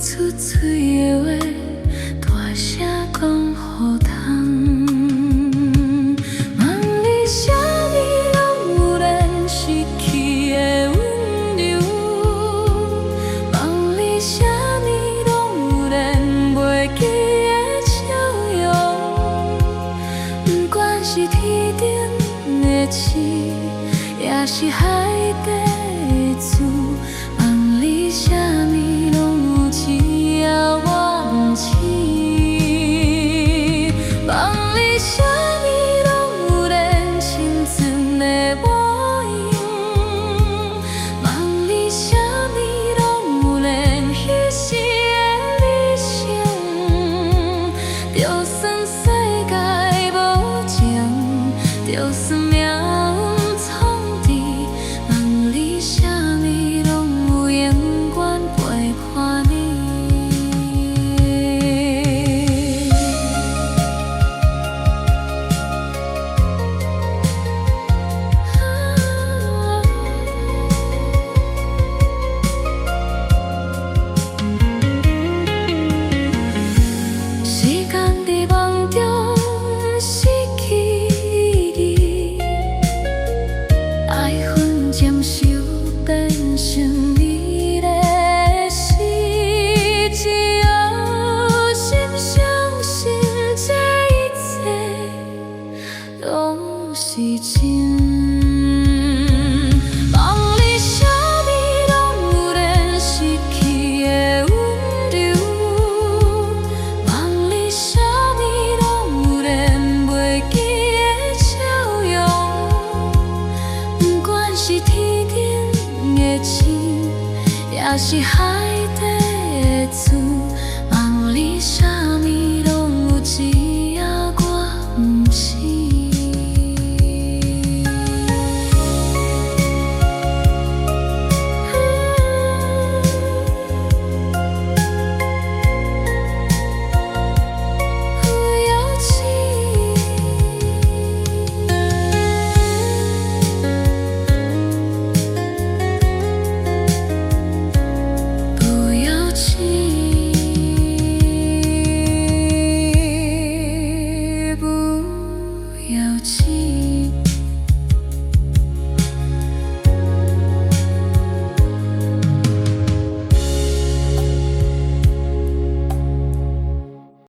出嘴的话，大声讲予通。问你啥物拢有咱失去的温柔，问你啥物拢有咱袂记的笑容。不管是天顶的星，也是海底的珠，问你啥物拢有一夜忘情。问你啥物拢有咱青春的模样，问你啥物拢有咱彼时的理想。就算世界无情，就算命运创治，问你啥物拢有永远陪伴你。时间在梦中失去意义，爱恨渐收变成你的死，只有心相信这一切拢是真。问你啥物拢有咱失去的温柔，问你啥物拢有咱袂记的笑容。不管是天顶的星，也是海底的珠，问你啥